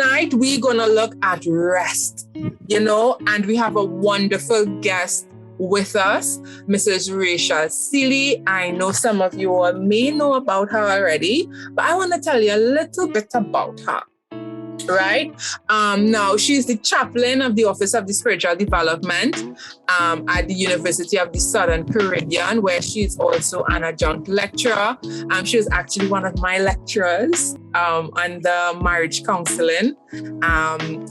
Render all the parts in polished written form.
tonight we're going to look at rest, and we have a wonderful guest with us, Mrs. Rachel Seeley. I know some of you all may know about her already, but I want to tell you a little bit about her. Right? Now, she's the chaplain of the Office of the Spiritual Development at the University of the Southern Caribbean, where she's also an adjunct lecturer. She was actually one of my lecturers on the marriage counseling.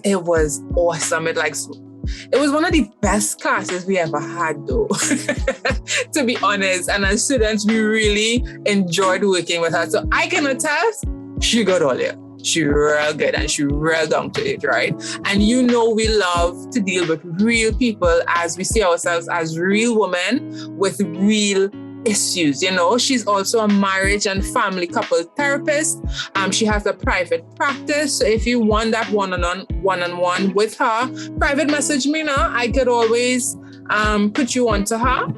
It was awesome. It was one of the best classes we ever had, though, to be honest. And as students, we really enjoyed working with her. So I can attest, she got all there. She real good and she real down to it, right? And we love to deal with real people as we see ourselves as real women with real issues. She's also a marriage and family couple therapist. She has a private practice. So if you want that one-on-one with her, private message me now. I could always put you onto her.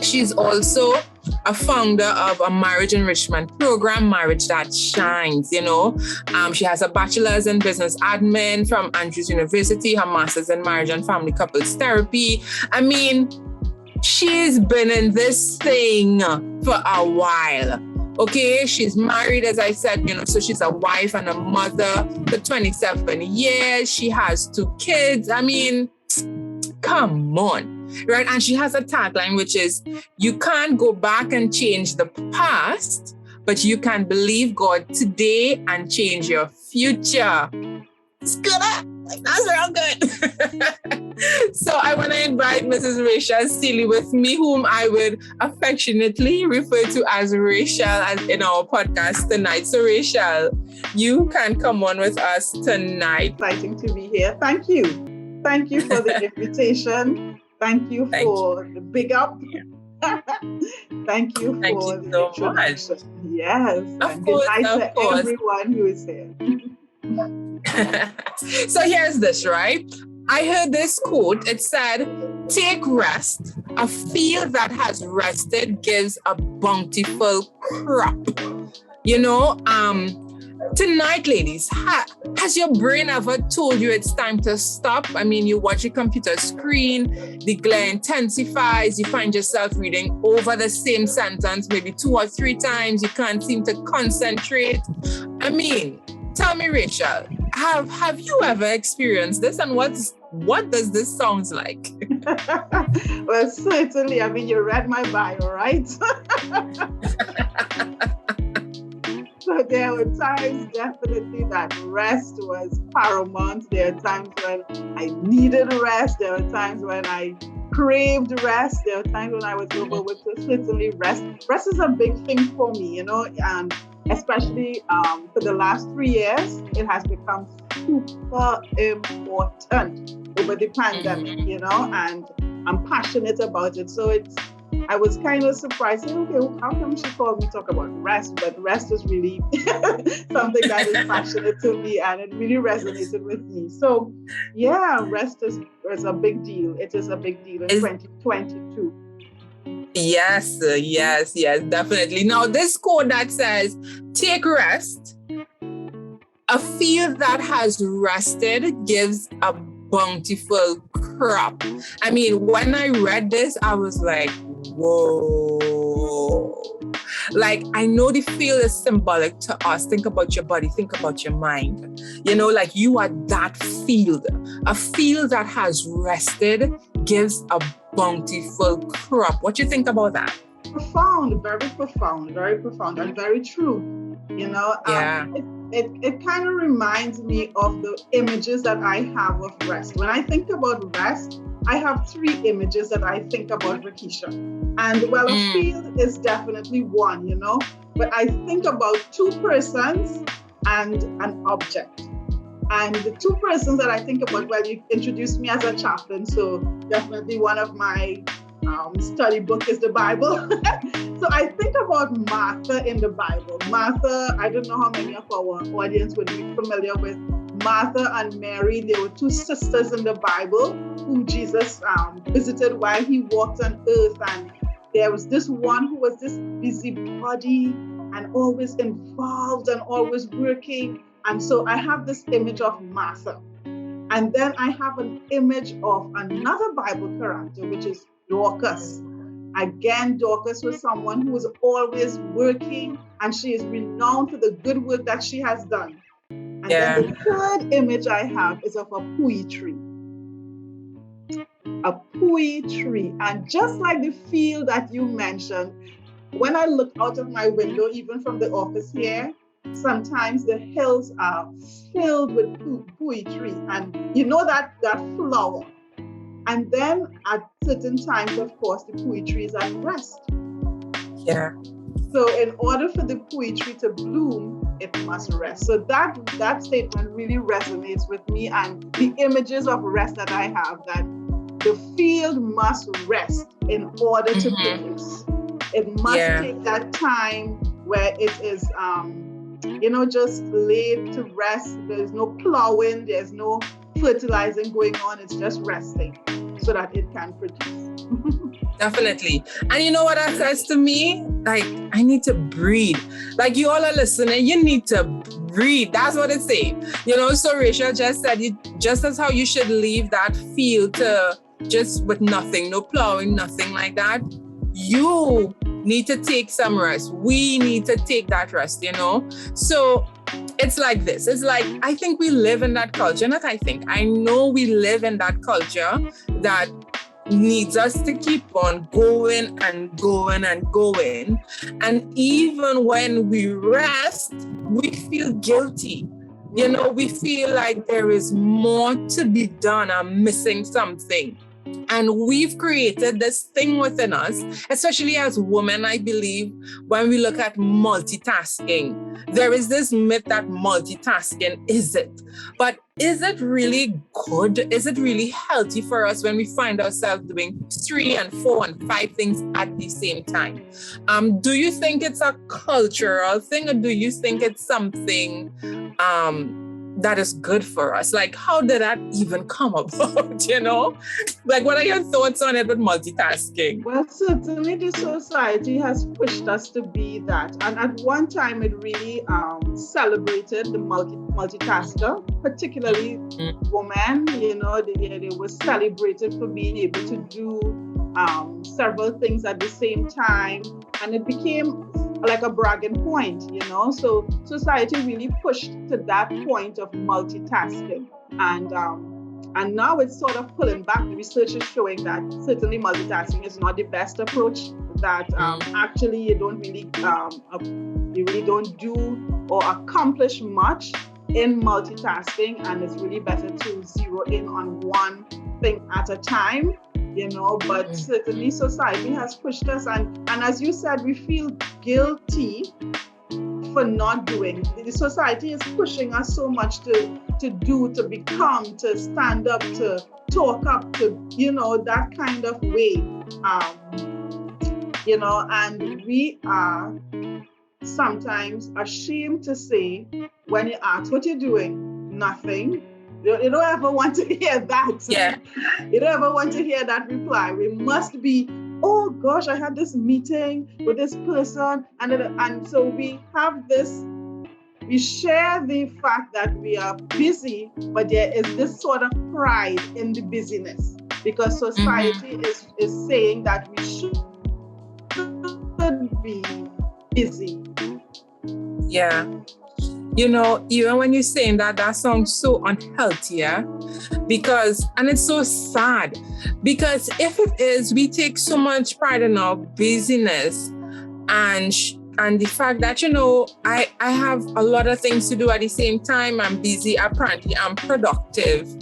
She's also a founder of a marriage enrichment program, Marriage That S.H.I.N.E.S. She has a bachelor's in business admin from Andrews University, her master's in marriage and family couples therapy. I mean, she's been in this thing for a while. Okay, she's married, as I said, so she's a wife and a mother for 27 years. She has 2 kids. I mean, come on. Right? And she has a tagline, which is, you can't go back and change the past, but you can believe God today and change your future. It's good. That's real good. So I want to invite Mrs. Rachel Seeley with me, whom I would affectionately refer to as Rachel in our podcast tonight. So Rachel, you can come on with us tonight. Exciting to be here. Thank you. Thank you for the invitation. Thank you for the big up. Thank you for the introduction. Yes. Of course, good night to everyone who is here. So here's this, right? I heard this quote. It said, "Take rest. A field that has rested gives a bountiful crop." Tonight, ladies, has your brain ever told you it's time to stop? I mean, you watch your computer screen, the glare intensifies, you find yourself reading over the same sentence maybe 2 or 3 times, you can't seem to concentrate. I mean, tell me, Rachel, have you ever experienced this, and what does this sound like? Well, certainly. I mean, you read my bio, right? So there were times definitely that rest was paramount. There are times when I needed rest. There were times when I craved rest. There were times when I was overworked. So certainly rest is a big thing for me, and especially for the last 3 years, it has become super important over the pandemic, and I'm passionate about it. So I was kind of surprised, saying, okay, how come she called me talk about rest? But rest is really something that is passionate to me, and it really resonated with me. So yeah, rest is a big deal. It is a big deal in 2022. Yes, definitely. Now, this quote that says, "Take rest. A field that has rested gives a bountiful crop." I mean, when I read this, I was like, whoa. Like, I know the field is symbolic to us. Think about your body, think about your mind. Like you are that field. A field that has rested gives a bountiful crop. What do you think about that? Profound, very profound, and very true. Yeah. It kind of reminds me of the images that I have of rest. When I think about rest, I have 3 images that I think about Verkisha. And a field is definitely one, but I think about 2 persons and an object. And the 2 persons that I think about, you introduced me as a chaplain, so definitely one of my study book is the Bible. So I think about Martha in the Bible. Martha, I don't know how many of our audience would be familiar with Martha and Mary. They were 2 sisters in the Bible who Jesus visited while he walked on earth. And there was this one who was this busybody and always involved and always working. And so I have this image of Martha. And then I have an image of another Bible character, which is Dorcas. Again, Dorcas was someone who was always working, and she is renowned for the good work that she has done. And then the third image I have is of a pui tree. A pui tree. And just like the field that you mentioned, when I look out of my window, even from the office here, sometimes the hills are filled with pui tree, and you know that flower. And then at certain times, of course, the pui tree is at rest. Yeah. So in order for the pui tree to bloom, it must rest. So that statement really resonates with me, and the images of rest that I have, that the field must rest in order to produce. It must take that time where it is just laid to rest. There's no plowing, there's no fertilizing going on. It's just resting so that it can produce. Definitely. And you know what that says to me? Like, I need to breathe. Like, you all are listening, you need to breathe. That's what it's saying. So Rachel just said, just as how you should leave that field to just with nothing, no plowing, nothing like that. You need to take some rest. We need to take that rest, So it's like this. It's like, I think we live in that culture. Not I think. I know we live in that culture that needs us to keep on going and going and going. And even when we rest, we feel guilty. We feel like there is more to be done. I'm missing something. And we've created this thing within us, especially as women, I believe, when we look at multitasking. There is this myth that multitasking is it. But is it really good? Is it really healthy for us when we find ourselves doing 3 and 4 and 5 things at the same time? Do you think it's a cultural thing, or do you think it's something that is good for us? Like, how did that even come about, Like, what are your thoughts on it with multitasking? Well, certainly the society has pushed us to be that. And at one time, it really celebrated the multitasker, particularly women. They were celebrated for being able to do several things at the same time. And it became like a bragging point, So society really pushed to that point of multitasking. And now it's sort of pulling back. The research is showing that certainly multitasking is not the best approach, that actually you really don't do or accomplish much in multitasking, and it's really better to zero in on one thing at a time. But certainly society has pushed us, and as you said, we feel guilty for not doing. The society is pushing us so much to do, to become, to stand up, to talk up, to that kind of way. And we are sometimes ashamed to say, when you ask what you're doing, nothing. You don't ever want to hear that. Yeah. You don't ever want to hear that reply. We must be, oh gosh, I had this meeting with this person. And so we have this, we share the fact that we are busy, but there is this sort of pride in the busyness, because society is saying that we should be busy. Yeah. Even when you're saying that sounds so unhealthy, because, and it's so sad, because if it is, we take so much pride in our busyness and the fact that, I have a lot of things to do at the same time. I'm busy, apparently I'm productive.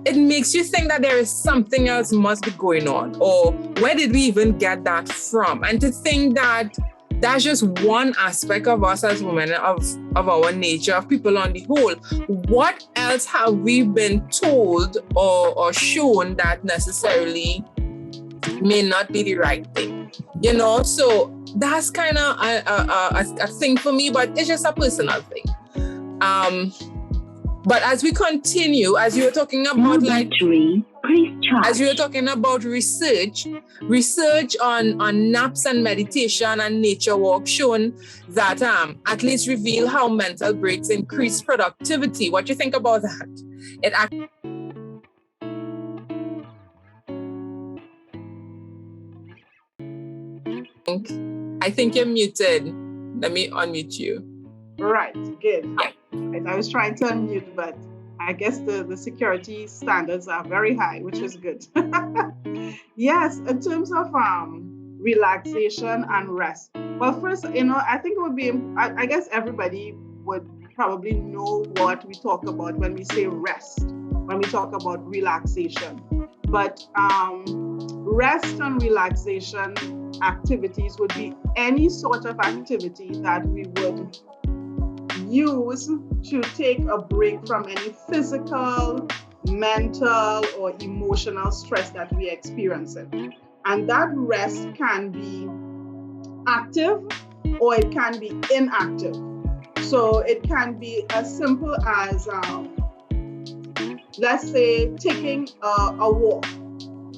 It makes you think that there is something else must be going on, or where did we even get that from? And to think that that's just one aspect of us as women, of our nature, of people on the whole. What else have we been told or shown that necessarily may not be the right thing? So that's kind of a thing for me, but it's just a personal thing. But as we continue, as you were talking about, like, as you were talking about research on naps and meditation and nature walk shown that athletes reveal how mental breaks increase productivity. What do you think about that? I think you're muted. Let me unmute you. Right, good. I was trying to unmute, but I guess the security standards are very high, which is good. Yes, in terms of relaxation and rest. Well, first, I think it would be, I guess everybody would probably know what we talk about when we say rest, when we talk about relaxation. But rest and relaxation activities would be any sort of activity that we would use to take a break from any physical, mental, or emotional stress that we are experiencing. And that rest can be active or it can be inactive. So it can be as simple as, let's say, taking a walk.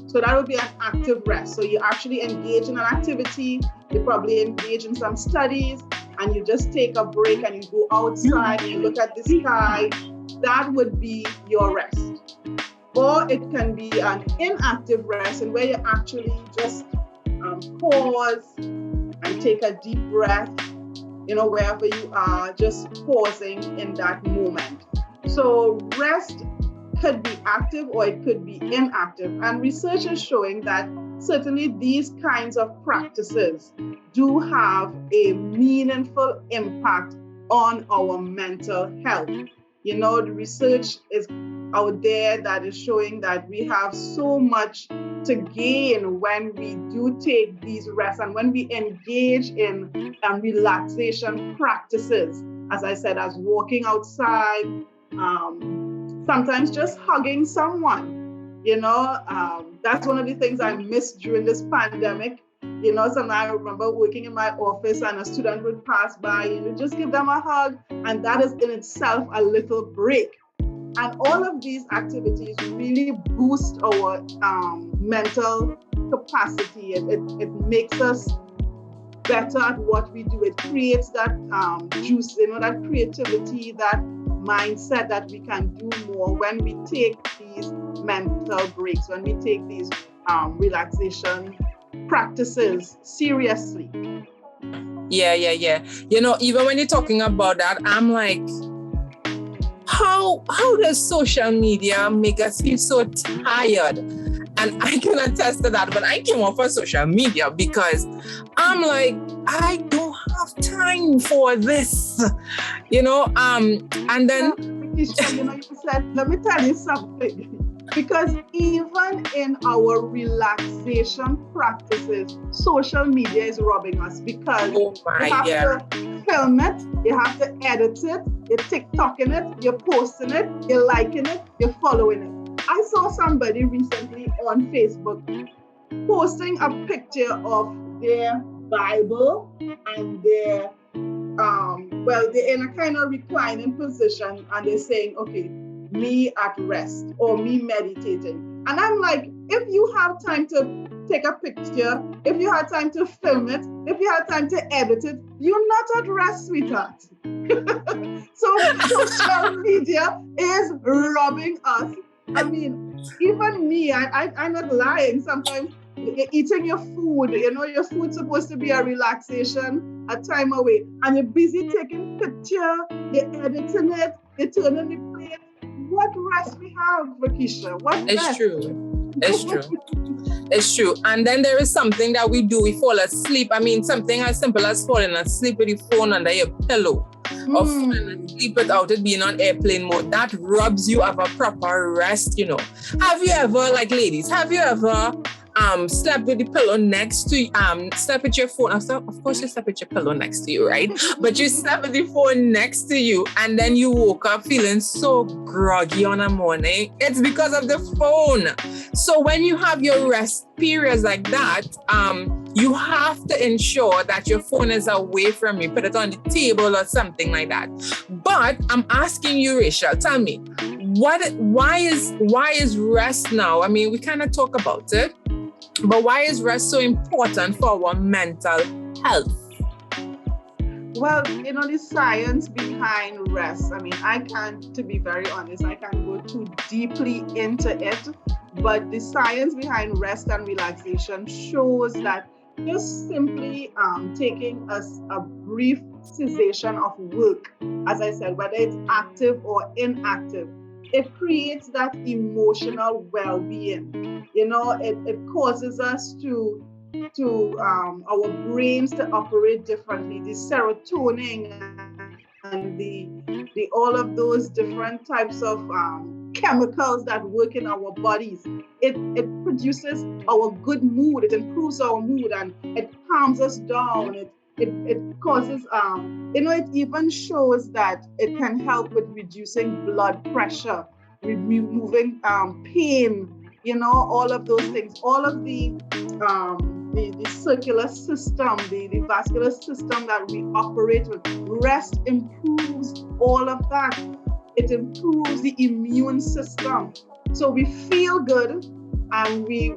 So that would be an active rest. So you actually engage in an activity, you probably engage in some studies, and you just take a break and you go outside and you look at the sky. That would be your rest. Or it can be an inactive rest, and where you actually just pause and take a deep breath, wherever you are, just pausing in that moment. So rest could be active or it could be inactive. And research is showing that certainly these kinds of practices do have a meaningful impact on our mental health. The research is out there that is showing that we have so much to gain when we do take these rests and when we engage in relaxation practices. As I said, as walking outside, sometimes just hugging someone, that's one of the things I missed during this pandemic. Sometimes I remember working in my office and a student would pass by, just give them a hug, and that is in itself a little break. And all of these activities really boost our mental capacity. It makes us better at what we do. It creates that juice, that creativity, that mindset that we can do more when we take these mental breaks, when we take these relaxation practices seriously. Yeah. Even when you're talking about that, I'm like, how does social media make us feel so tired? And I can attest to that when I came off of social media, because I'm like, I don't have time for this, and then you said, let me tell you something. Because even in our relaxation practices, social media is robbing us, because you have to film it, you have to edit it, you're TikToking it, you're posting it, you're liking it, you're following it. I saw somebody recently on Facebook posting a picture of their Bible and they're in a kind of reclining position and they're saying, okay, me at rest or me meditating. And I'm like, if you have time to take a picture, if you have time to film it, if you have time to edit it, you're not at rest, sweetheart. So social media is robbing us. I mean, even me, I'm not lying. Sometimes eating your food, your food's supposed to be a relaxation, a time away, and you're busy taking picture, you're editing it, you're turning the plate. What rest we have, Verkisha? It's true. And then there is something that we do. We fall asleep. I mean, something as simple as falling asleep with the phone under your pillow, or falling asleep without it being on airplane mode. That robs you of a proper rest. Have you ever, ladies, slept with the pillow next to you, slept with your phone? Of course you slept with your pillow next to you, right? But you slept with the phone next to you, and then you woke up feeling so groggy on a morning. It's because of the phone. So when you have your rest periods like that, you have to ensure that your phone is away from you. Put it on the table or something like that. But I'm asking you, Rachel, tell me, why is rest now? I mean, we kind of talk about it, but why is rest so important for our mental health? Well, the science behind rest, I mean, to be very honest, I can't go too deeply into it, but the science behind rest and relaxation shows that just simply taking a brief cessation of work, as I said, whether it's active or inactive, it creates that emotional well-being. It causes us to our brains to operate differently. The serotonin and the all of those different types of chemicals that work in our bodies. It produces our good mood. It improves our mood and it calms us down. It causes it even shows that it can help with reducing blood pressure, removing pain. All of those things. All of the circular system, the vascular system that we operate with. Rest improves all of that. It improves the immune system. So we feel good and we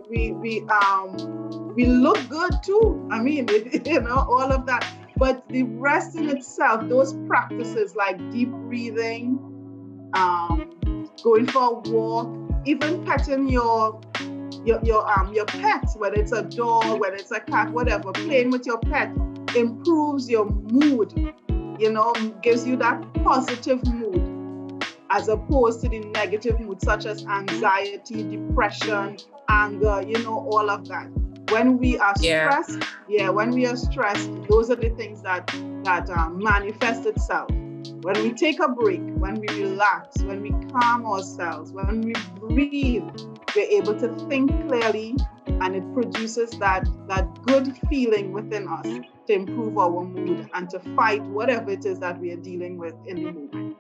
look good too. I mean, all of that. But the rest in itself, those practices like deep breathing, going for a walk, even petting your pet, whether it's a dog, whether it's a cat, whatever, playing with your pet improves your mood, gives you that positive mood as opposed to the negative mood such as anxiety, depression, anger, all of that. When we are stressed, those are the things that manifest itself. When we take a break, when we relax, when we calm ourselves, when we breathe, we're able to think clearly, and it produces that good feeling within us to improve our mood and to fight whatever it is that we are dealing with in the moment.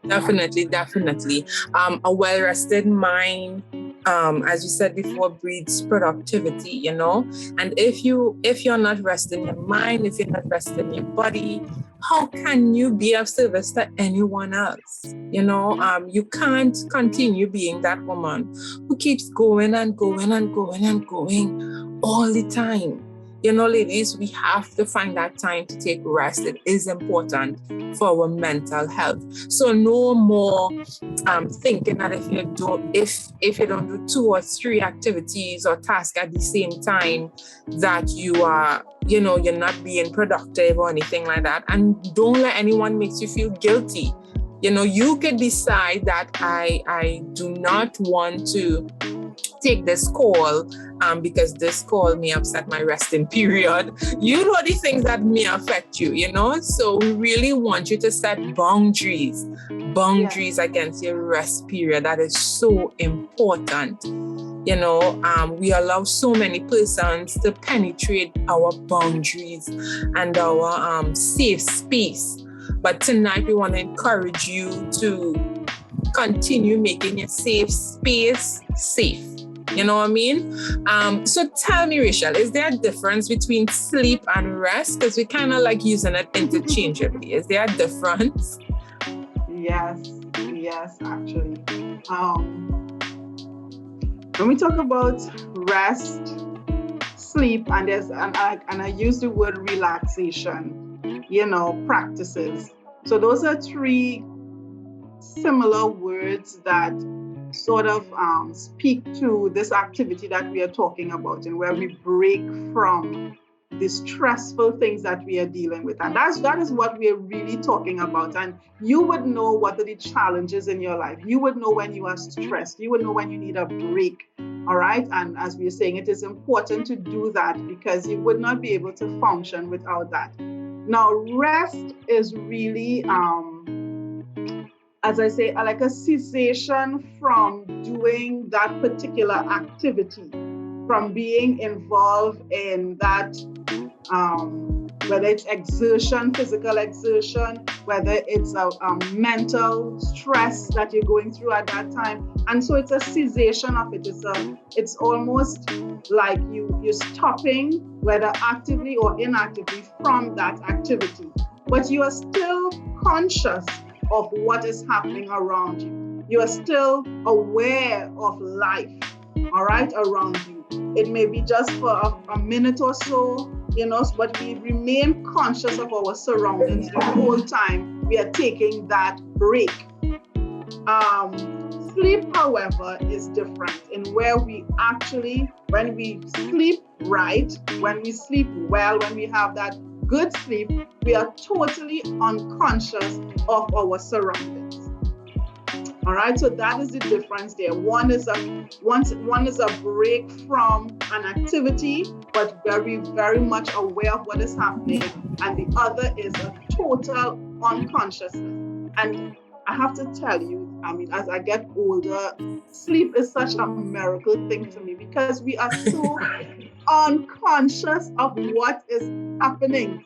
Definitely. A well-rested mind, as you said before, breeds productivity, and if you're not resting your mind, if you're not resting your body, how can you be of service to anyone else? You can't continue being that woman who keeps going and going and going and going all the time. Ladies, we have to find that time to take rest. It is important for our mental health. So no more thinking that if you don't do 2 or 3 activities or tasks at the same time, that you are, you're not being productive or anything like that. And don't let anyone make you feel guilty. You could decide that I do not want to take this call because this call may upset my resting period. The things that may affect you, So we really want you to set boundaries against your rest period. That is so important. We allow so many persons to penetrate our boundaries and our safe space. But tonight we want to encourage you to continue making your safe space safe. You know what I mean? So tell me, Rachel, is there a difference between sleep and rest? Because we kind of like using it interchangeably. Is there a difference? Yes, actually. When we talk about rest, sleep, and I use the word relaxation, practices. So those are 3 similar words that sort of speak to this activity that we are talking about, and where we break from the stressful things that we are dealing with. And that is what we are really talking about. And you would know what are the challenges in your life. You would know when you are stressed. You would know when you need a break. All right. And as we are saying, it is important to do that because you would not be able to function without that. Now, rest is really, as I say, like a cessation from doing that particular activity, from being involved in that, whether it's exertion, physical exertion, whether it's a mental stress that you're going through at that time. And so it's a cessation of it. It's almost like you're stopping, whether actively or inactively, from that activity. But you are still conscious of what is happening around you. You are still aware of life, all right, around you. It may be just for a minute or so, but we remain conscious of our surroundings the whole time we are taking that break. Sleep, however, is different in where we actually, when we sleep right, when we sleep well, when we have that good sleep, we are totally unconscious of our surroundings. All right, so that is the difference there. One is a break from an activity, but very, very much aware of what is happening, and the other is a total unconsciousness. And I have to tell you, as I get older, sleep is such a miracle thing to me because we are so unconscious of what is happening.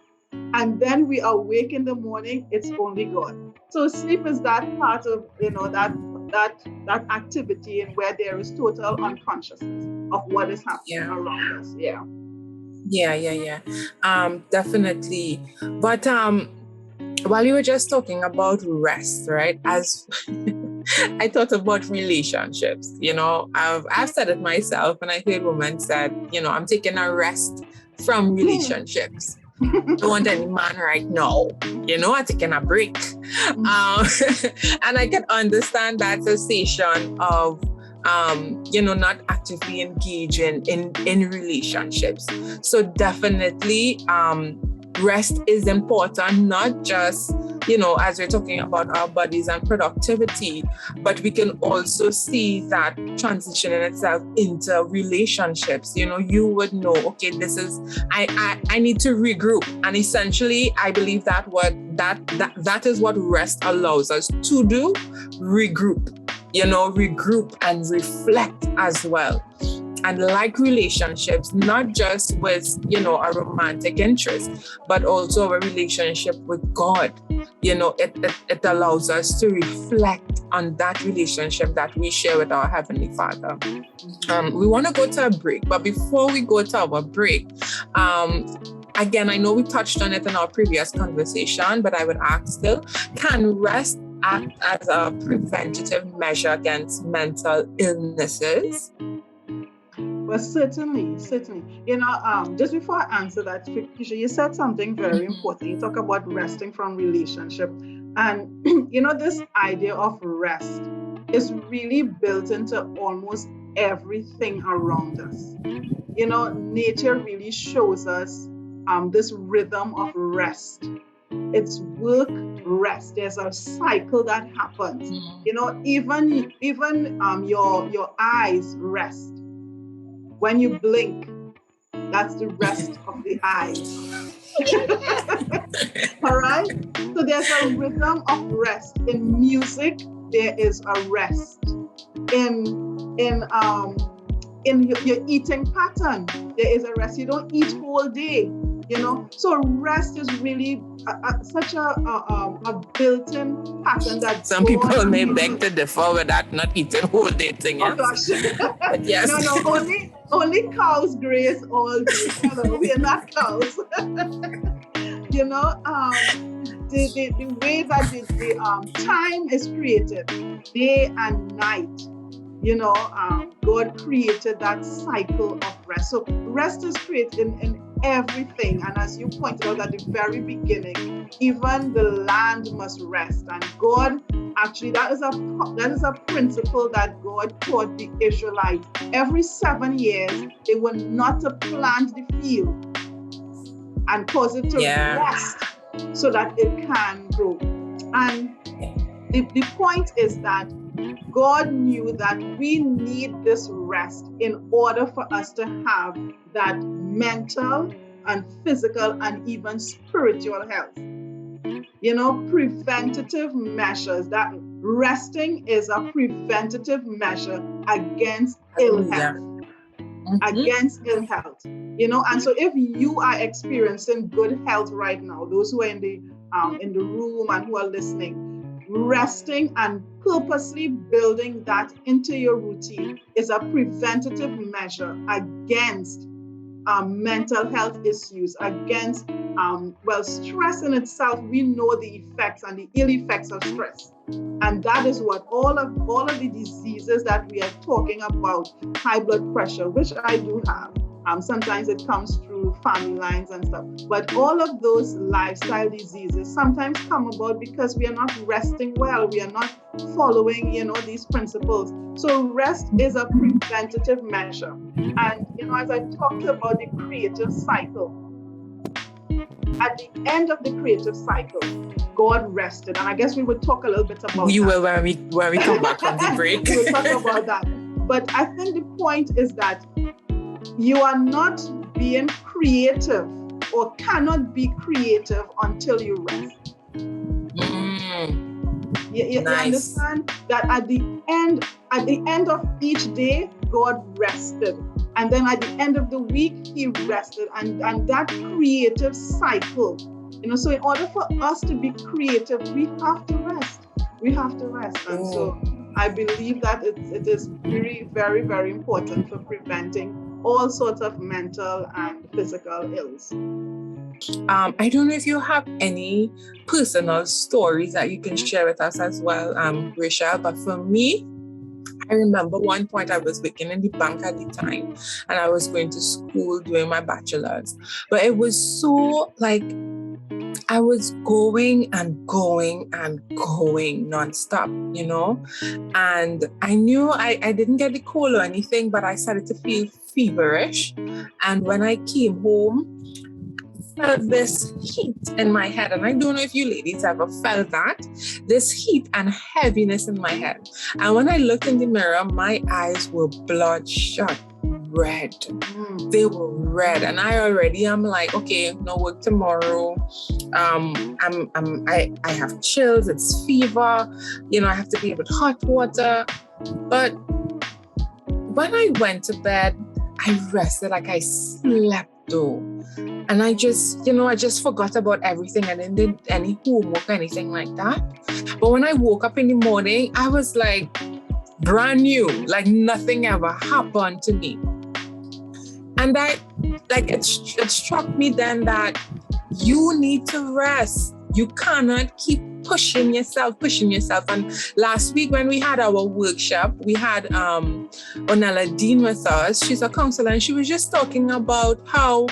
And then we awake in the morning, it's only God. So sleep is that part of, that activity and where there is total unconsciousness of what is happening around us. Yeah. Definitely. But while you were just talking about rest, right? As I thought about relationships, I've said it myself, and I heard women said, I'm taking a rest from relationships. Don't want any man right now. I'm taking a break. And I can understand that sensation of not actively engaging in relationships. So definitely rest is important, not just as we're talking about our bodies and productivity, but we can also see that transition in itself into relationships. You would know, okay, this is I need to regroup, and essentially I believe that that is what rest allows us to do. Regroup and reflect as well. And like relationships, not just with, a romantic interest, but also a relationship with God. It allows us to reflect on that relationship that we share with our Heavenly Father. We want to go to a break, but before we go to our break, again, I know we touched on it in our previous conversation, but I would ask still, can rest act as a preventative measure against mental illnesses? Well, certainly. Just before I answer that, Verkisha, you said something very important. You talk about resting from relationship. And, this idea of rest is really built into almost everything around us. Nature really shows us this rhythm of rest. It's work, rest. There's a cycle that happens. Even your eyes rest. When you blink, that's the rest of the eyes. All right? So there's a rhythm of rest. In music, there is a rest. In your eating pattern, there is a rest. You don't eat all day, So rest is really such a built-in pattern that some people may beg to differ with that not eating whole day thing. Oh gosh. But yes. No, only cows graze all day. Hello, we are not cows. The way that the time is created, day and night. God created that cycle of rest. So rest is created in everything. And as you pointed out at the very beginning, even the land must rest. And God, actually, that is a principle that God taught the Israelites. Every 7 years, they were not to plant the field and cause it to rest so that it can grow. And the point is that God knew that we need this rest in order for us to have that mental and physical and even spiritual health. Preventative measures, that resting is a preventative measure against ill health. Against ill health. And so if you are experiencing good health right now, those who are in the room and who are listening, resting and purposely building that into your routine is a preventative measure against mental health issues, against, stress in itself. We know the effects and the ill effects of stress. And that is what all of the diseases that we are talking about, high blood pressure, which I do have. Sometimes it comes through family lines and stuff. But all of those lifestyle diseases sometimes come about because we are not resting well. We are not following, these principles. So rest is a preventative measure. And, as I talked about the creative cycle, at the end of the creative cycle, God rested. And I guess we would talk a little bit about you will when we come back from the break. We will talk about that. But I think the point is that you are not being creative or cannot be creative until you rest. You understand that at the end of each day, God rested. And then at the end of the week, he rested. And that creative cycle, so in order for us to be creative, we have to rest. And so I believe that it is very, very, very important for preventing all sorts of mental and physical ills. I don't know if you have any personal stories that you can share with us as well, Rachel, but for me, I remember one point I was working in the bank at the time and I was going to school doing my bachelor's. But it was so I was going and going and going nonstop, and I knew I didn't get the cold or anything, but I started to feel feverish. And when I came home, I felt this heat in my head. And I don't know if you ladies ever felt that, this heat and heaviness in my head. And when I looked in the mirror, my eyes were bloodshot red. They were red. And I already am like, okay, no work tomorrow. I have chills, it's fever, I have to be with hot water. But when I went to bed, I rested, like I slept though. And I just forgot about everything. I didn't do any homework or anything like that. But when I woke up in the morning, I was like brand new, like nothing ever happened to me. And it struck me then that you need to rest. You cannot keep pushing yourself. And last week when we had our workshop, we had Onella Dean with us. She's a counselor, and she was just talking about how,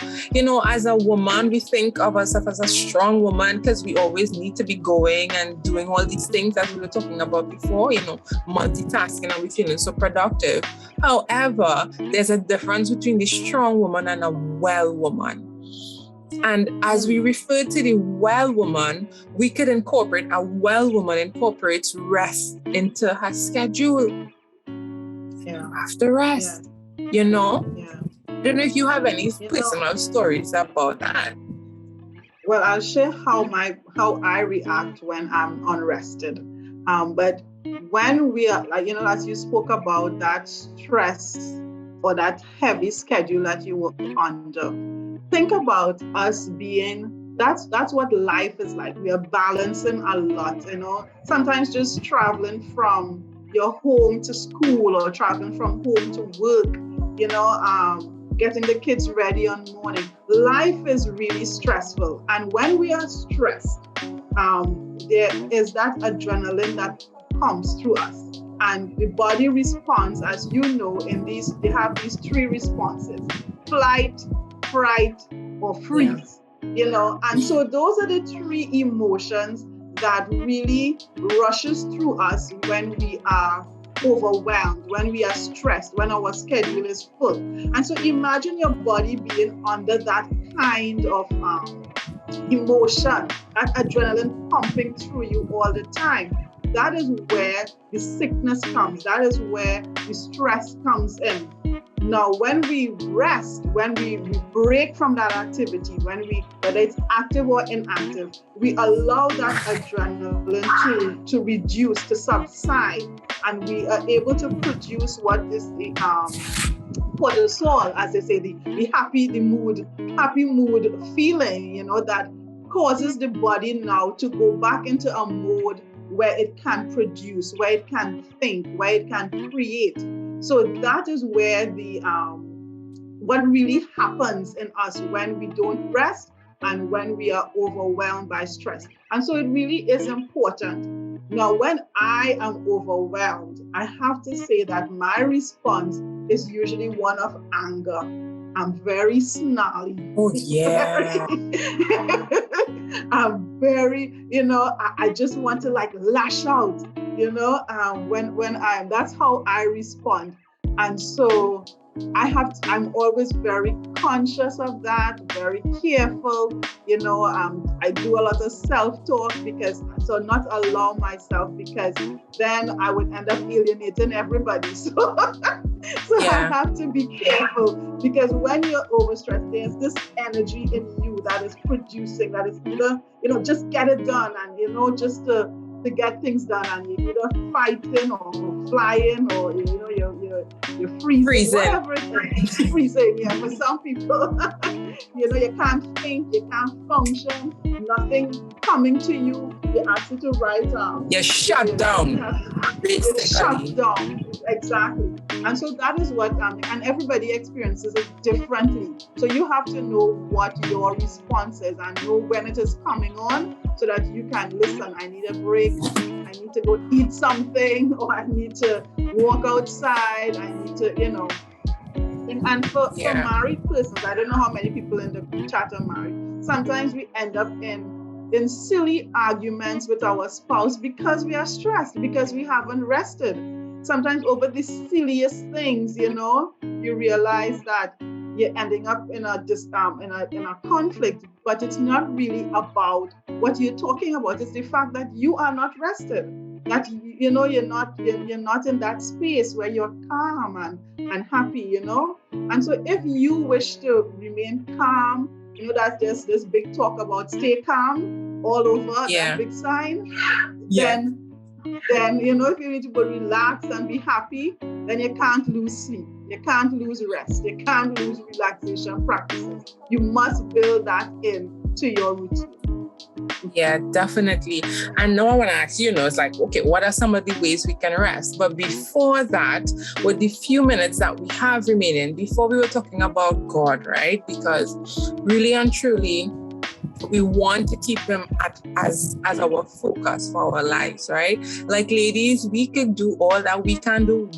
as a woman, we think of ourselves as a strong woman because we always need to be going and doing all these things that we were talking about before, multitasking, and we feeling so productive. However, there's a difference between the strong woman and a well woman. And as we refer to the well woman, we could incorporate a well woman incorporates rest into her schedule. Yeah. After rest, Yeah. I don't know if you have any personal stories about that. Well, I'll share how I react when I'm unrested. But when we are, as you spoke about that stress or that heavy schedule that you were under, think about us being, that's what life is like. We are balancing a lot, sometimes just traveling from your home to school or traveling from home to work, getting the kids ready on morning. Life is really stressful. And when we are stressed, there is that adrenaline that comes through us. And the body responds, as you know, they have these three responses: flight, fright, or freeze. And so those are the three emotions that really rushes through us when we are overwhelmed, when we are stressed, when our schedule is full. And so imagine your body being under that kind of emotion, that adrenaline pumping through you all the time. That is where the sickness comes. That is where the stress comes in. Now, when we rest, when we break from that activity, whether it's active or inactive, we allow that adrenaline to reduce, to subside, and we are able to produce what is the cortisol, as they say, the happy mood feeling, that causes the body now to go back into a mode where it can produce, where it can think, where it can create. So that is where what really happens in us when we don't rest and when we are overwhelmed by stress. And so it really is important. Now, when I am overwhelmed, I have to say that my response is usually one of anger. I'm very snarly. Oh, yeah. I'm very, I just want to like lash out, that's how I respond. And so I'm always very conscious of that, very careful, I do a lot of self-talk so not allow myself, because then I would end up alienating everybody. So Yeah. I have to be careful, because when you're overstressed, there's this energy in you that is producing, that is either, just get it done and, just to get things done, and you're either fighting or flying or, you're freezing, whatever it is. Freezing, yeah, for some people. You can't think, you can't function, nothing coming to you. You ask you to write down. You're shut down. You're shut down. Exactly. And so that is what, and everybody experiences it differently. So you have to know what your response is and know when it is coming on, so that you can listen. I need a break. I need to go eat something, or I need to walk outside. I need to, And for married persons, I don't know how many people in the chat are married. Sometimes we end up in silly arguments with our spouse because we are stressed, because we haven't rested. Sometimes over the silliest things, you realize that you're ending up in a conflict, but it's not really about what you're talking about. It's the fact that you are not rested, that you're not in that space where you're calm and happy, And so if you wish to remain calm, that's just this big talk about stay calm all over, that big sign. Then if you need to go relax and be happy, then you can't lose sleep, you can't lose rest, you can't lose relaxation practices. You must build that into your routine. Yeah, definitely. And now I want to ask you, it's like, okay, what are some of the ways we can rest? But before that, with the few minutes that we have remaining, before we were talking about God, right? Because really and truly, we want to keep him as our focus for our lives, right? Like ladies, we could do all that we can do.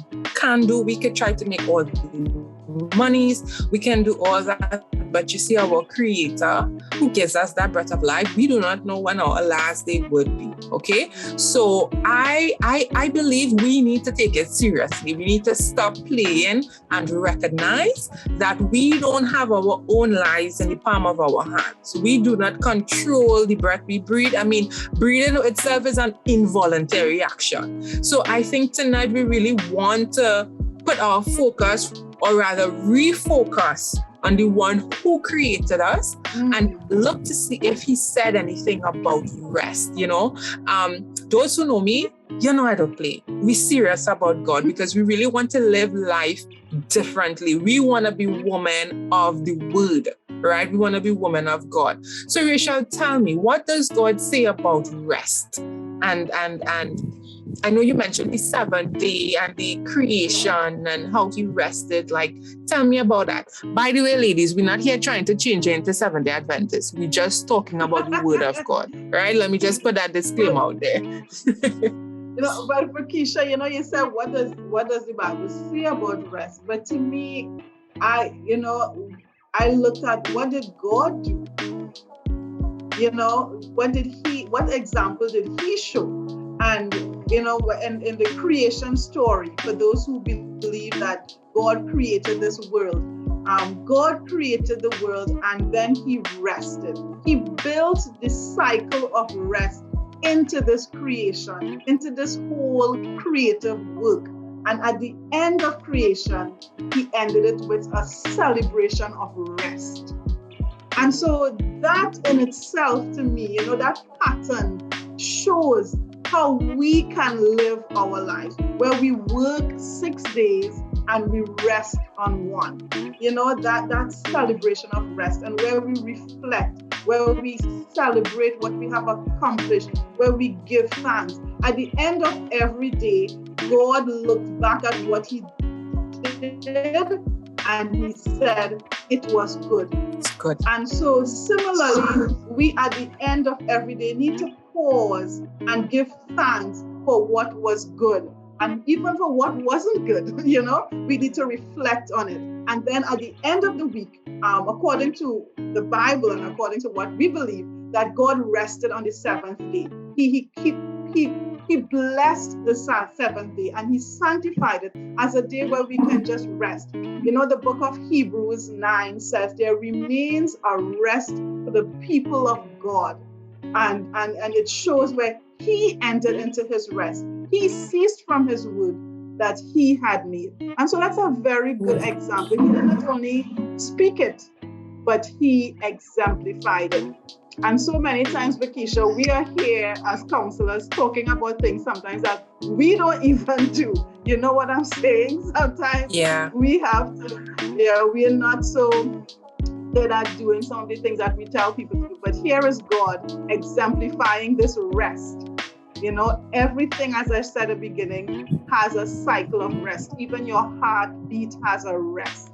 We could try to make all the monies. We can do all that. But you see, our Creator, who gives us that breath of life, we do not know when our last day would be. Okay, so I believe we need to take it seriously. We need to stop playing and recognize that we don't have our own lives in the palm of our hands. We do not control the breath we breathe. I mean, breathing itself is an involuntary action. So I think tonight we really want to put our focus, or rather refocus, on the one who created us and look to see if he said anything about rest. Those who know me, I don't play. We're serious about God because we really want to live life differently. We want to be women of the word, right? We want to be women of God. So Rachel, tell me, what does God say about rest? And I know you mentioned the seventh day and the creation and how he rested. Like, tell me about that. By the way, ladies, we're not here trying to change you into Seventh-day Adventists. We're just talking about the word of God, right? Let me just put that disclaimer out there. But Verkisha, you said, what does the Bible say about rest? But to me, I looked at, what did God do? What example did he show? And in the creation story, for those who believe that God created this world, God created the world and then he rested. He built the cycle of rest into this creation, into this whole creative work. And at the end of creation, he ended it with a celebration of rest. And so that in itself, to me, that pattern shows how we can live our lives, where we work 6 days and we rest on one. That celebration of rest, and where we reflect, where we celebrate what we have accomplished, where we give thanks. At the end of every day, God looked back at what he did and he said it was good. It's good. And so similarly, we at the end of every day need to pause and give thanks for what was good. And even for what wasn't good, we need to reflect on it. And then at the end of the week, according to the Bible and according to what we believe, that God rested on the seventh day. He blessed the seventh day and he sanctified it as a day where we can just rest. The book of Hebrews 9 says there remains a rest for the people of God. And it shows where he entered into his rest. He ceased from his work that he had made. And so that's a very good example. He did not only speak it, but he exemplified it. And so many times, Verkisha, we are here as counselors talking about things sometimes that we don't even do. You know what I'm saying? Sometimes we have to, we are not so good at doing some of the things that we tell people to do. But here is God exemplifying this rest. Everything, as I said at the beginning, has a cycle of rest. Even your heartbeat has a rest.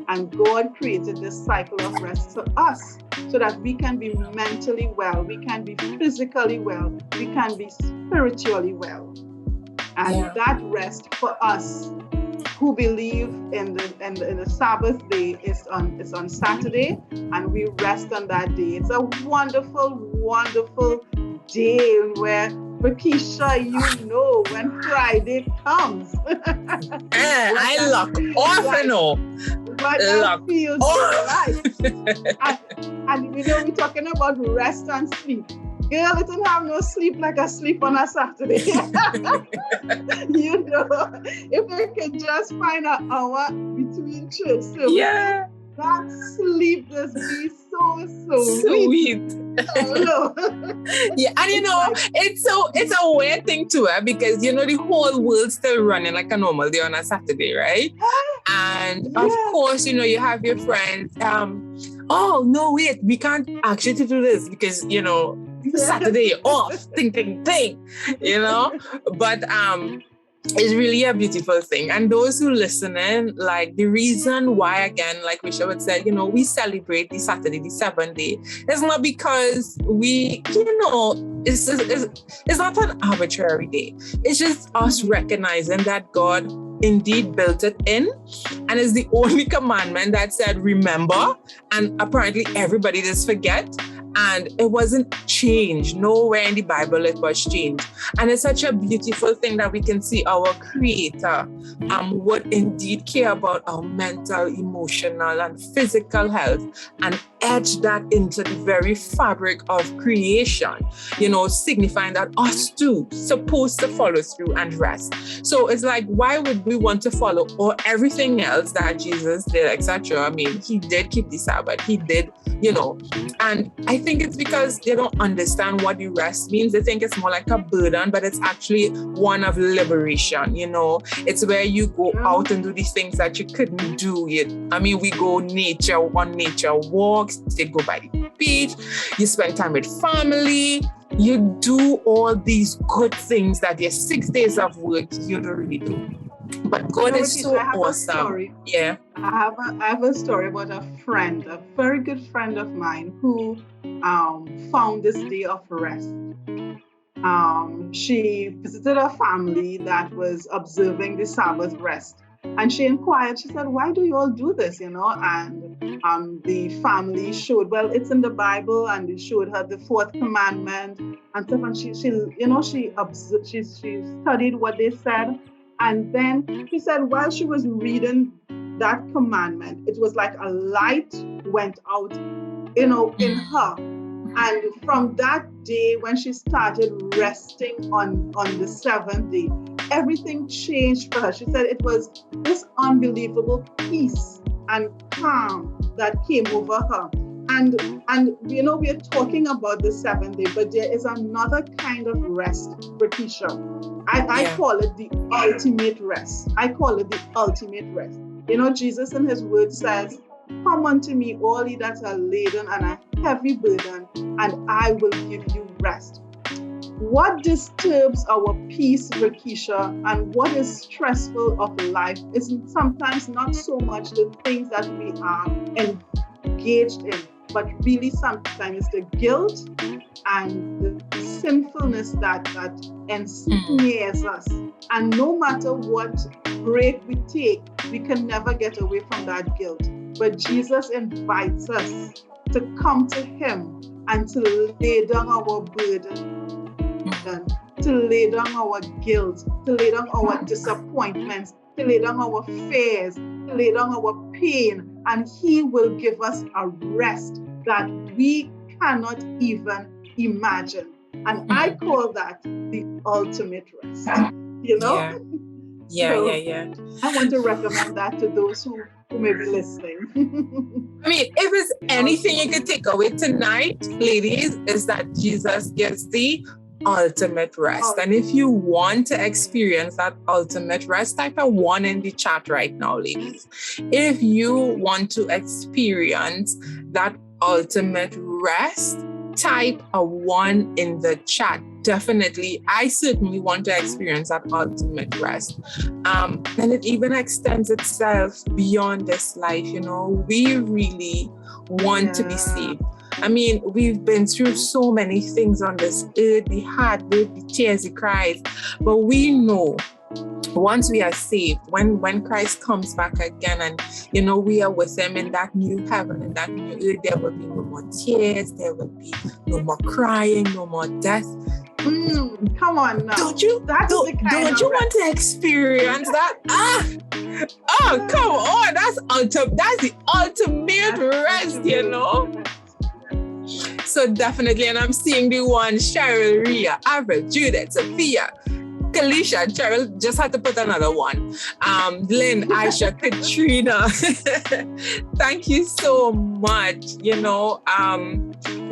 And God created this cycle of rest for us so that we can be mentally well, we can be physically well, we can be spiritually well. And that rest for us who believe in the Sabbath day is on Saturday, and we rest on that day. It's a wonderful, wonderful day where Verkisha, when Friday comes. I lock off and all. What that feels like. And we're talking about rest and sleep. Girl, it don't have no sleep like a sleep on a Saturday. If I can just find an hour between church services, that sleep just be so sweet. Yeah, and it's a weird thing too, because the whole world's still running like a normal day on a Saturday, right? And of course, you have your friends. Oh no, wait, we can't actually do this because Saturday off, ting. But it's really a beautiful thing. And those who listen in, like the reason why, again, like Risha would say, we celebrate the Saturday, the seventh day, it's not because we, it's not an arbitrary day. It's just us recognizing that God indeed built it in, and is the only commandment that said, remember, and apparently everybody just forget. And it wasn't changed. Nowhere in the Bible it was changed. And it's such a beautiful thing that we can see our Creator would indeed care about our mental, emotional, and physical health and etch that into the very fabric of creation, signifying that us too supposed to follow through and rest. So it's like, why would we want to follow or everything else that Jesus did, etc.? I mean, he did keep the Sabbath. He did, and I think it's because they don't understand what the rest means. They think it's more like a burden, but it's actually one of liberation. It's where you go out and do the things that you couldn't do. We go on nature walks, they go by the beach, you spend time with family, you do all these good things that your 6 days of work you don't really do. But God is so awesome. Yeah. I have a story about a friend, a very good friend of mine who found this day of rest. She visited a family that was observing the Sabbath rest. And she inquired, she said, why do you all do this, And the family showed, well, it's in the Bible, and they showed her the fourth commandment and stuff. And she studied what they said. And then she said, while she was reading that commandment, it was like a light went out, in her. And from that day, when she started resting on the seventh day, everything changed for her. She said it was this unbelievable peace and calm that came over her. And we are talking about the seventh day, but there is another kind of rest, Verkisha. I call it the ultimate rest. Jesus in his word says, come unto me, all ye that are laden and a heavy burden, and I will give you rest. what disturbs our peace, Verkisha, and what is stressful of life is sometimes not so much the things that we are engaged in, but really sometimes the guilt and the sinfulness that ensnares us. And no matter what break we take, we can never get away from that guilt. But Jesus invites us to come to him and to lay down our burden, to lay down our guilt, to lay down our disappointments, to lay down our fears, to lay down our pain, and he will give us a rest that we cannot even imagine. And I call that the ultimate rest, you know? Yeah. I want to recommend that to those who may be listening. I mean, if it's anything you can take away tonight, ladies, is that Jesus gives the ultimate rest. And if you want to experience that ultimate rest, type a 1 in the chat right now, ladies. If you want to experience that ultimate rest, type a 1 in the chat. Definitely, I certainly want to experience that ultimate rest. And it even extends itself beyond this life. You know, we really want to be saved. I mean, we've been through so many things on this earth, the heartbreak, the tears, the cries, but we know once we are saved, when Christ comes back again and, you know, we are with him in that new heaven, in that new earth, there will be no more tears, there will be no more crying, no more death. Come on now. Don't you want to experience that? Oh, come on. That's the ultimate rest, you know? So definitely, and I'm seeing the one, Cheryl, Ria, Avril, Judith, Sophia, Kalisha, Cheryl just had to put another one. Lynn, Aisha, Katrina. Thank you so much. You know,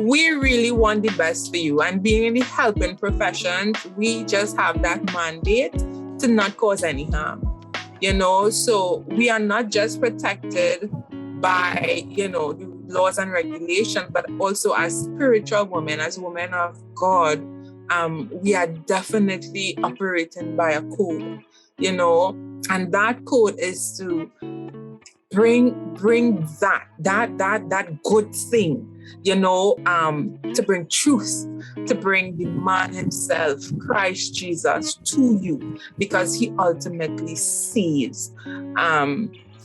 we really want the best for you. And being in the helping profession, we just have that mandate to not cause any harm. You know, so we are not just protected by, you know, the laws and regulations, but also as spiritual women, as women of God, we are definitely operating by a code, you know, and that code is to bring that good thing, you know, to bring truth, to bring the man himself, Christ Jesus, to you, because he ultimately saves,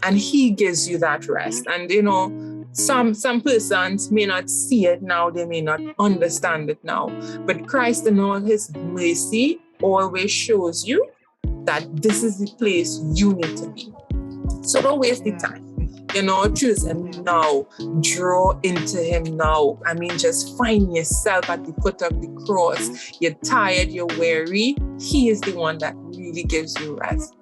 and he gives you that rest. And, you know, some persons may not see it now, they may not understand it now, but Christ in all his mercy always shows you that this is the place you need to be. So don't waste the time. You know, choose him now. Draw into him now. I mean, just find yourself at the foot of the cross. You're tired, you're weary. He is the one that really gives you rest.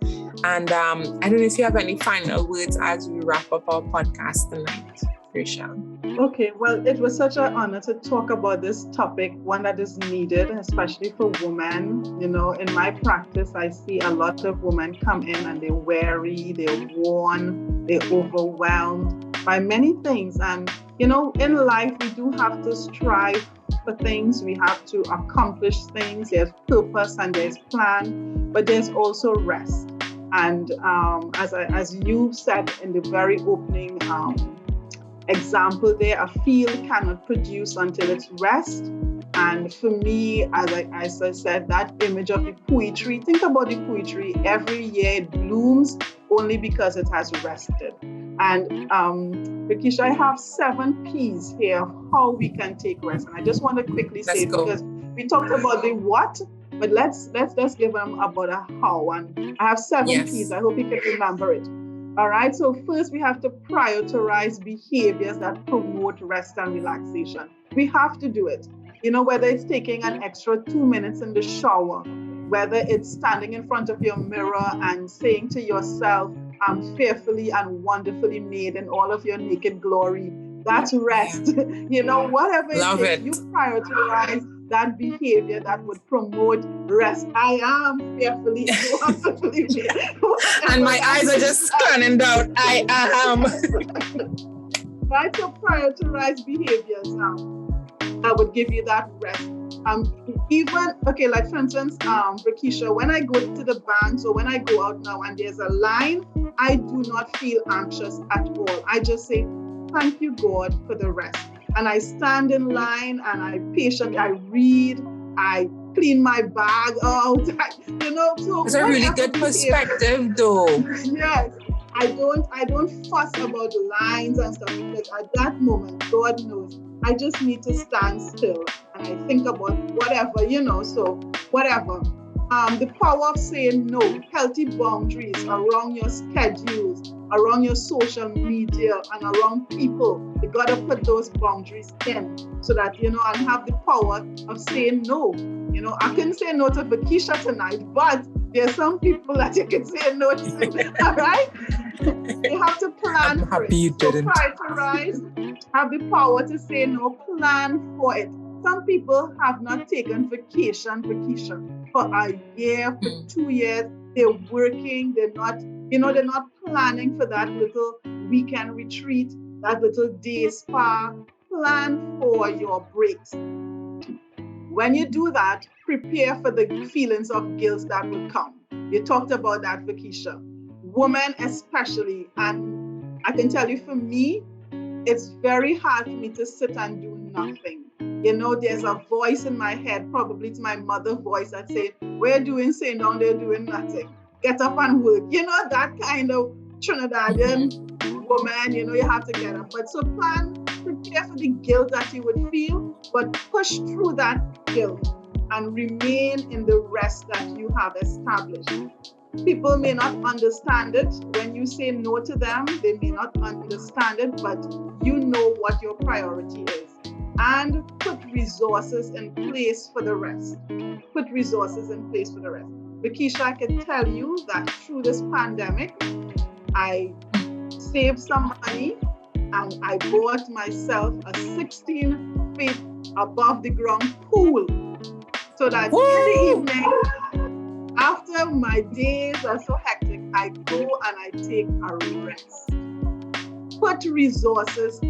And I don't know if you have any final words as we wrap up our podcast tonight, Verkisha. Okay, well, it was such an honor to talk about this topic, one that is needed, especially for women. You know, in my practice, I see a lot of women come in and they're weary, they're worn, they're overwhelmed by many things. And, you know, in life, we do have to strive for things. We have to accomplish things. There's purpose and there's plan, but there's also rest. And as you said in the very opening example there, a field cannot produce until it's rest. And for me, as I said, that image of the poetry, think about the poetry, every year it blooms only because it has rested. And Verkisha, I have 7 P's here of how we can take rest. And I just want to quickly say it because we talked about the what, but let's give them about a how. And I have 7 P's. I hope you can remember it. All right, so first we have to prioritize behaviors that promote rest and relaxation. We have to do it. You know, whether it's taking an extra 2 minutes in the shower, whether it's standing in front of your mirror and saying to yourself, I'm fearfully and wonderfully made in all of your naked glory. That's rest. You know, whatever it is, you prioritize that behavior that would promote rest. I am fearfully and wonderfully made. And my eyes are just scanning down. I am. Right, so prioritize behaviors now. I would give you that rest. Even, okay, like for instance, Verkisha, when I go to the bank, so when I go out now and there's a line, I do not feel anxious at all. I just say, thank you, God, for the rest. And I stand in line and I patiently, I read, I clean my bag out, so it's a really good perspective though. Yes. I don't fuss about the lines and stuff, because at that moment, God knows, I just need to stand still and I think about whatever, so whatever. The power of saying no, healthy boundaries around your schedules, around your social media, and around people. You gotta put those boundaries in so that, and have the power of saying no. I couldn't say no to Verkisha tonight, but there's some people that you can say no to, all right? You have to plan I'm for happy it. you So didn't. prioritize, have the power to say no, plan for it. Some people have not taken vacation for a year, for 2 years. They're working, they're not planning for that little weekend retreat, that little day spa. Plan for your breaks. When you do that, prepare for the feelings of guilt that will come. You talked about that, Verkisha. Women especially, and I can tell you for me, it's very hard for me to sit and do nothing. There's a voice in my head, probably it's my mother's voice that says, we're doing, sitting down there doing nothing. Get up and work. That kind of Trinidadian woman, you have to get up. But so prepare for the guilt that you would feel, but push through that guilt and remain in the rest that you have established. People may not understand it. When you say no to them, they may not understand it, but you know what your priority is. And put resources in place for the rest. Put resources in place for the rest. Verkisha, I can tell you that through this pandemic, I saved some money and I bought myself a 16 feet above the ground pool so that in the evening, after my days are so hectic, I go and I take a rest. Put resources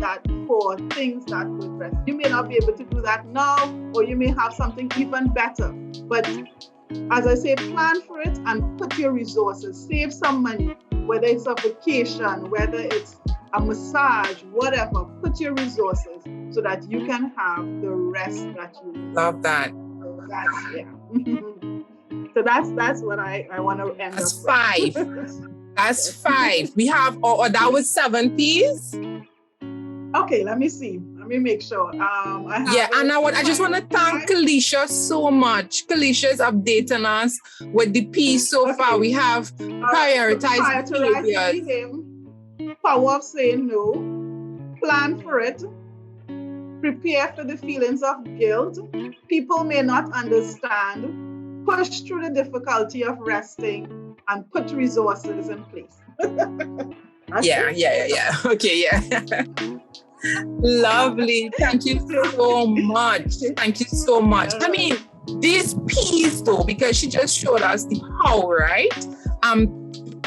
for things that would rest. You may not be able to do that now, or you may have something even better. But as I say, plan for it and put your resources. Save some money, whether it's a vacation, whether it's a massage, whatever. Put your resources so that you can have the rest that you need. Love that. So that's what I want to end That's up 5. That's 5. We have, that was 7 P's. Okay, let me see. Let me make sure. I just want to thank Kalisha so much. Kalisha is updating us with the P's so far. We have prioritized behaviors. Power of saying no. Plan for it. Prepare for the feelings of guilt. People may not understand. Push through the difficulty of resting and put resources in place. Yeah. Okay, yeah. Lovely. Thank you so much. Thank you so much. I mean, these P's though, because she just showed us the how, right?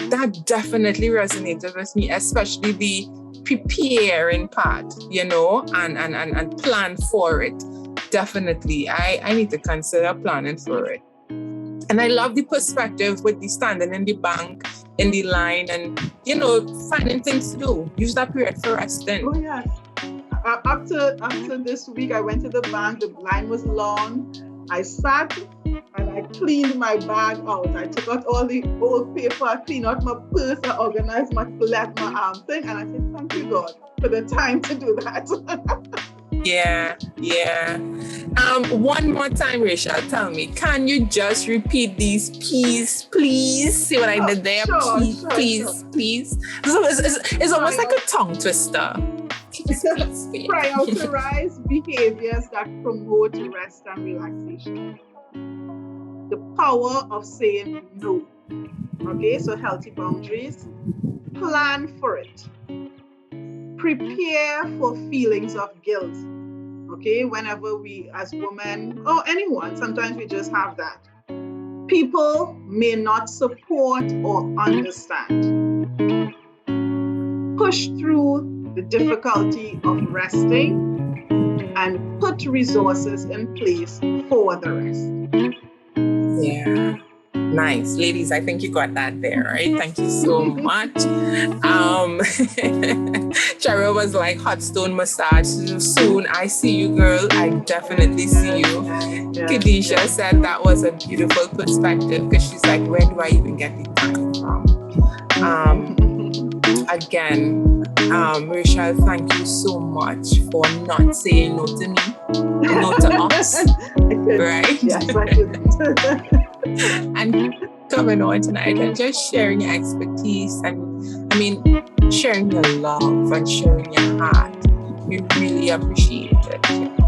That definitely resonated with me, especially the preparing part, and plan for it. Definitely. I need to consider planning for it. And I love the perspective with the standing in the bank, in the line, and, finding things to do. Use that period for resting. Oh, yes. Up to this week, I went to the bank. The line was long. I sat and I cleaned my bag out. I took out all the old paper, I cleaned out my purse, I organized my arm thing, and I said, thank you, God, for the time to do that. Yeah. One more time, Rachel, tell me, can you just repeat these P's, please? See what I did there? Sure, Please. So it's almost like a tongue twister. Prioritize behaviors that promote rest and relaxation. The power of saying no. Okay, so healthy boundaries. Plan for it. Prepare for feelings of guilt. Okay, whenever we as women or anyone, sometimes we just have that. People may not support or understand. Push through the difficulty of resting and put resources in place for the rest. Yeah. Nice. Ladies, I think you got that there, right? Thank you so much. Cheryl was like, hot stone massage soon. I see you, girl. I definitely see you. Khadijah said that was a beautiful perspective because she's like, where do I even get the time from? Again, Rachel, thank you so much for not saying no to me, no to us, right? Yes, I couldn't. And coming on tonight and just sharing your expertise and, sharing your love and sharing your heart. We really appreciate it.